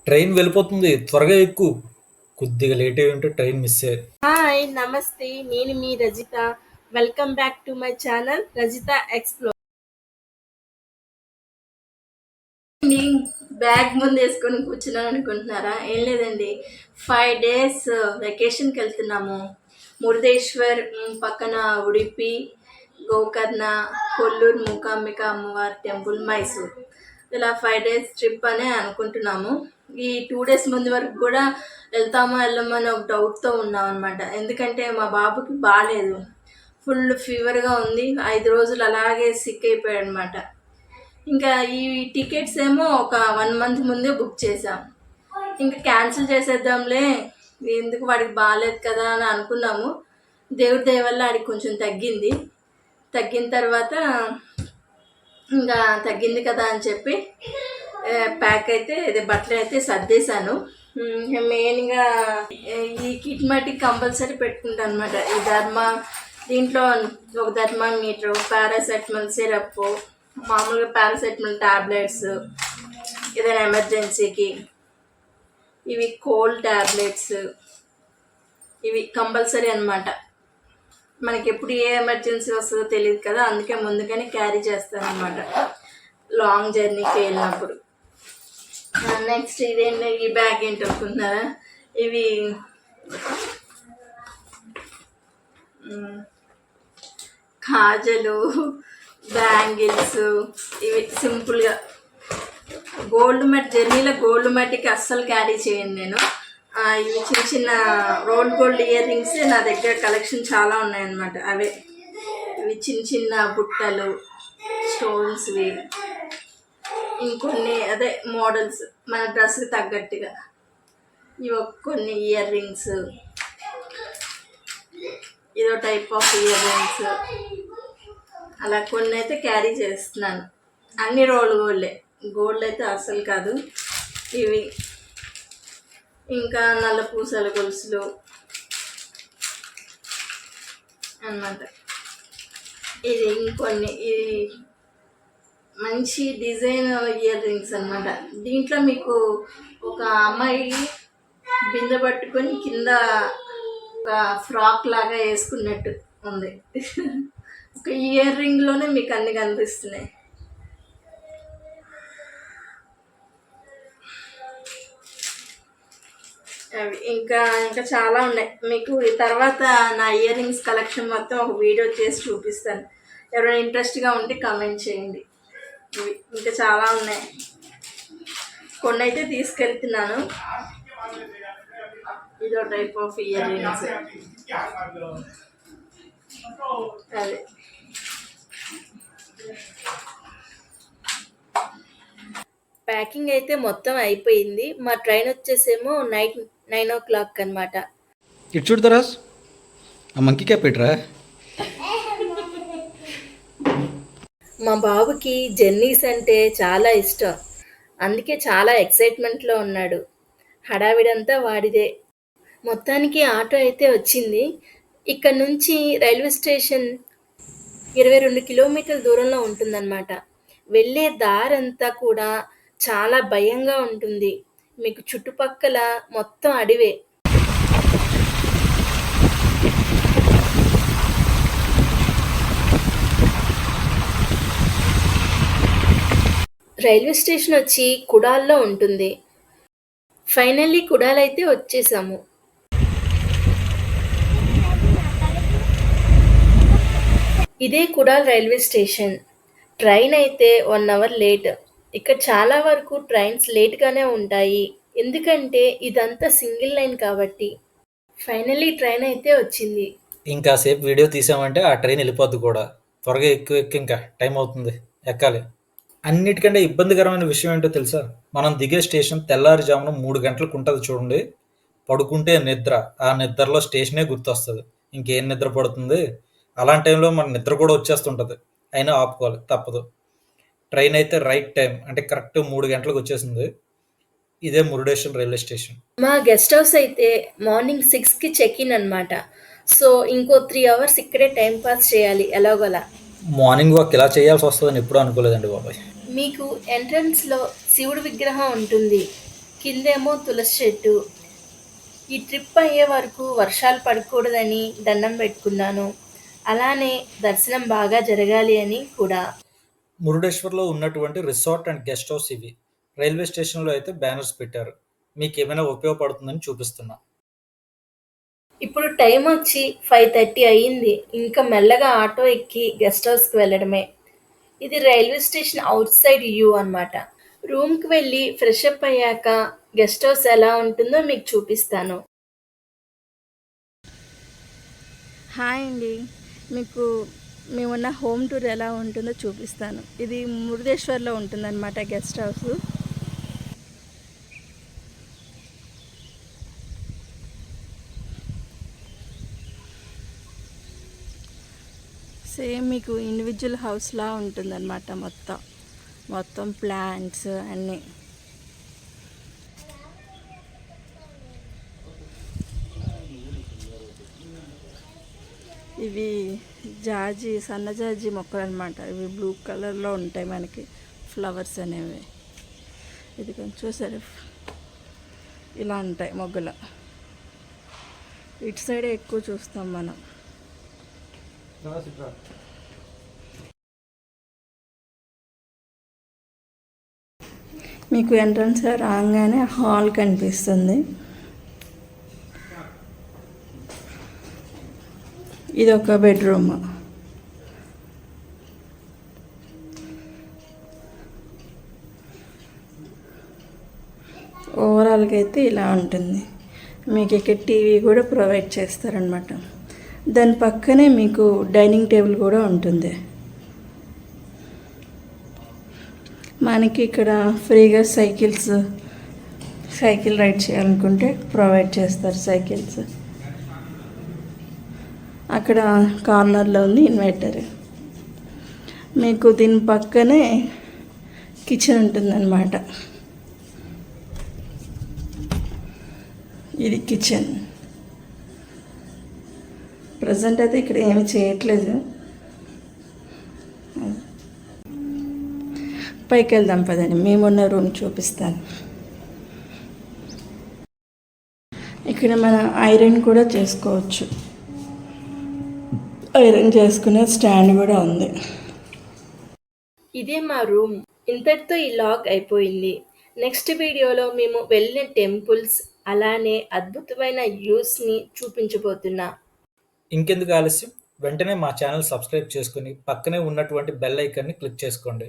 Train వెళ్ళిపోతుంది. త్వరగా ఎక్కు. కొద్దిగా లేట్ అయ్యి ఉంటే ట్రైన్ మిస్ అయ్యేది. హాయ్ నమస్తే, నేను మీ Rajitha. Welcome back to my channel Rajitha explore. Bag ముందు వేసుకొని కూర్చున్నాను అనుకుంటున్నారా? ఏం లేదండి, 5 days వెకేషన్కి వెళ్తున్నాము. మురుదేశ్వర్ పక్కన ఉడిపి, గోకర్ణ, కొల్లూరు మూకాంబిక అమ్మవారి టెంపుల్, మైసూర్, ఇలా 5 days ట్రిప్ అనే అనుకుంటున్నాము. ఈ 2 days ముందు వరకు కూడా వెళ్తామో వెళ్ళమని ఒక డౌట్తో ఉన్నాం అనమాట. ఎందుకంటే మా బాబుకి బాగాలేదు, ఫుల్ ఫీవర్గా ఉంది. 5 రోజులు అలాగే సిక్ అయిపోయాడు అనమాట. ఇంకా ఈ టికెట్స్ ఏమో ఒక 1 month ముందే బుక్ చేసాం. ఇంకా క్యాన్సిల్ చేసేద్దాంలే, ఎందుకు, వాడికి బాగాలేదు కదా అని అనుకున్నాము. దేవుడి దయ వల్ల వాడికి కొంచెం తగ్గిన తర్వాత ఇంకా తగ్గింది కదా అని చెప్పి ప్యాక్ అయితే బట్టలు అయితే సర్దేశాను. మెయిన్గా ఈ కిట్ మట్టికి కంపల్సరీ పెట్టుకుంటాను అనమాట. ఈ దీంట్లో ఒక థర్మామీటర్, పారాసెటమాల్ సిరప్, మామూలుగా పారాసెటమాల్ టాబ్లెట్స్ ఏదైనా ఎమర్జెన్సీకి, ఇవి కోల్డ్ టాబ్లెట్స్, ఇవి కంపల్సరీ అనమాట. మనకి ఎప్పుడు ఏ ఎమర్జెన్సీ వస్తుందో తెలియదు కదా, అందుకే ముందుగానే క్యారీ చేస్తాను అనమాట లాంగ్ జర్నీకి వెళ్ళినప్పుడు. నెక్స్ట్ ఇదేంటి, ఈ బ్యాగ్ ఏంటి అనుకుంటున్నారా? ఇవి కాజలు, బ్యాంగిల్స్, ఇవి సింపుల్గా గోల్డ్ మెట్. జర్నీలో గోల్డ్ మెట్కి అస్సలు క్యారీ చేయను నేను. ఇవి చిన్న చిన్న గోల్డ్ ఇయర్ రింగ్స్ నా దగ్గర కలెక్షన్ చాలా ఉన్నాయన్నమాట. అవే ఇవి చిన్న చిన్న బుట్టలు, స్టోన్స్వి, ఇంకొన్ని అదే మోడల్స్ మన డ్రెస్కి తగ్గట్టుగా ఇవి కొన్ని ఇయర్ రింగ్స్, ఇదో టైప్ ఆఫ్ ఇయర్ రింగ్స్, అలా కొన్ని అయితే క్యారీ చేస్తున్నాను. అన్ని గోల్డ్ అయితే అస్సలు కాదు. ఇవి ఇంకా నల్ల పూసల గొలుసులు అన్నమాట. ఇది ఇంకొన్ని, ఇది మంచి డిజైన్ ఇయర్ రింగ్స్ అనమాట. దీంట్లో మీకు ఒక అమ్మాయి బిందె పట్టుకొని కింద ఒక ఫ్రాక్ లాగా వేసుకున్నట్టు ఉంది. ఒక ఇయర్ రింగ్లోనే మీకు అన్ని కనిపిస్తున్నాయి. అవి ఇంకా చాలా ఉన్నాయి. మీకు ఈ తర్వాత నా ఇయర్ రింగ్స్ కలెక్షన్ మొత్తం ఒక వీడియో చేసి చూపిస్తాను. ఎవరైనా ఇంట్రెస్ట్గా ఉంటే కామెంట్ చేయండి. ఇవి ఇంకా చాలా ఉన్నాయి. కొన్ని అయితే తీసుకెళ్తున్నాను. ఇదో టైప్ ఆఫ్ ఇయర్ రింగ్స్. అదే ప్యాకింగ్ అయితే మొత్తం అయిపోయింది. మా ట్రైన్ వచ్చేసేమో నైట్ 9 o'clock అనమాట. ఇటు చూడతారా, ఆ మంకీ క్యాప్ పెట్టరా. మా బాబుకి జర్నీస్ అంటే చాలా ఇష్టం, అందుకే చాలా ఎక్సైట్మెంట్లో ఉన్నాడు. హడావిడంతా వాడిదే. మొత్తానికి ఆటో అయితే వచ్చింది. ఇక్కడ నుంచి రైల్వే స్టేషన్ 22 kilometerల దూరంలో ఉంటుందన్నమాట. వెళ్ళే దారంతా కూడా చాలా భయంగా ఉంటుంది. మీకు చుట్టుపక్కల మొత్తం అడవే. రైల్వే స్టేషన్ వచ్చి కుడాల్లో ఉంటుంది. ఫైనల్లీ కుడాల్ అయితే వచ్చేసాము. ఇదే కుడాల్ రైల్వే స్టేషన్. ట్రైన్ అయితే 1 hour లేట్. ఇక్కడ చాలా వరకు ట్రైన్స్ లేట్గానే ఉంటాయి, ఎందుకంటే ఇదంతా సింగిల్ లైన్ కాబట్టి. ఫైనల్లీ ట్రైన్ అయితే వచ్చింది. ఇంకాసేపు వీడియో తీసామంటే ఆ ట్రైన్ వెళ్ళిపోద్ది కూడా. త్వరగా ఎక్కువ ఇంకా టైం అవుతుంది, ఎక్కాలి. అన్నిటికంటే ఇబ్బందికరమైన విషయం ఏంటో తెలుసా? మనం దిగే స్టేషన్ తెల్లారుజామున 3 గంటలకు ఉంటుంది చూడండి. పడుకుంటే నిద్ర, ఆ నిద్రలో స్టేషనే గుర్తొస్తుంది. ఇంకేం నిద్ర పడుతుంది? అలాంటి టైంలో మన నిద్ర కూడా వచ్చేస్తుంటుంది, అయినా ఆపుకోవాలి, తప్పదు. ట్రైన్ అయితే రైట్ టైం అంటే కరెక్ట్ 3 గంటలకు వచ్చేసింది. ఇదే మురుడేశ్వరం రైల్వే స్టేషన్. మా గెస్ట్ హౌస్ అయితే మార్నింగ్ 6కి చెక్ ఇన్ అనమాట. సో ఇంకో 3 hours ఇక్కడే టైం పాస్ చేయాలి ఎలాగోలా. మార్నింగ్ వాక్ ఇలా చేయాల్సి వస్తుందని ఎప్పుడూ అనుకోలేదండి బాబాయ్. మీకు ఎంట్రన్స్లో శివుడి విగ్రహం ఉంటుంది. కిందేమో తులసి చెట్టు. ఈ ట్రిప్ అయ్యే వరకు వర్షాలు పడకూడదని దండం పెట్టుకున్నాను. అలానే దర్శనం బాగా జరగాలి అని కూడా. మురుడేశ్వర్లో ఉన్నటువంటి రిసార్ట్ అండ్ గెస్ట్ హౌస్ ఇవి. రైల్వే స్టేషన్లో అయితే బ్యానర్స్ పెట్టారు. మీకు ఏమైనా ఉపయోగపడుతుందని చూపిస్తున్నా. ఇప్పుడు టైం వచ్చి 5:30 అయ్యింది. ఇంకా మెల్లగా ఆటో ఎక్కి గెస్ట్ హౌస్కి వెళ్ళడమే. ఇది railway station out side view అనమాట. రూమ్కి వెళ్ళి ఫ్రెష్ అప్ అయ్యాక గెస్ట్ హౌస్ ఎలా ఉంటుందో మీకు చూపిస్తాను. హాయ్ అండి, మీకు మేమున్న హోమ్ టూర్ ఎలా ఉంటుందో చూపిస్తాను. ఇది మురుదేశ్వర్లో ఉంటుందన్నమాట గెస్ట్ హౌస్. సేమ్ మీకు ఇండివిజువల్ హౌస్లా ఉంటుందన్నమాట. మొత్తం ప్లాంట్స్ అన్నీ. ఇవి సన్నజాజి మొక్కలు అనమాట. ఇవి బ్లూ కలర్లో ఉంటాయి మనకి ఫ్లవర్స్ అనేవి. ఇది కొంచెం చూసారు, ఇలా ఉంటాయి మొగ్గలు. ఇటు సైడే ఎక్కువ చూస్తాం మనం. మీకు ఎంట్రన్స్ రాగానే హాల్ కనిపిస్తుంది. ఇది ఒక బెడ్రూమ్. ఓవరాల్గా అయితే ఇలా ఉంటుంది. మీకు ఇక్కడ టీవీ కూడా ప్రొవైడ్ చేస్తారనమాట. దాని పక్కనే మీకు డైనింగ్ టేబుల్ కూడా ఉంటుంది. మనకి ఇక్కడ ఫ్రీగా సైకిల్ రైడ్ చేయాలనుకుంటే ప్రొవైడ్ చేస్తారు సైకిల్స్. అక్కడ కార్నర్లో ఉంది ఇన్వర్టర్. మీకు దీని పక్కనే కిచెన్ ఉంటుందన్నమాట. ఇది కిచెన్. ప్రజెంట్ అయితే ఇక్కడ ఏమి చేయట్లేదు. పైకి వెళ్దాం పదండి, మేమున్న రూమ్ చూపిస్తాను. ఇక్కడ మన ఐరన్ కూడా చేసుకోవచ్చు. ఐరన్ చేసుకునే స్టాండ్ కూడా ఉంది. ఇదే మా రూమ్. ఇంతటితో ఈ లాగ్ అయిపోయింది. నెక్స్ట్ వీడియోలో మేము వెళ్ళిన టెంపుల్స్ అలానే అద్భుతమైన వ్యూస్ని చూపించబోతున్నా. ఇంకెందుకు ఆలస్యం, వెంటనే మా ఛానల్ సబ్స్క్రైబ్ చేసుకుని పక్కనే ఉన్నటువంటి బెల్ ఐకాన్ని క్లిక్ చేసుకోండి.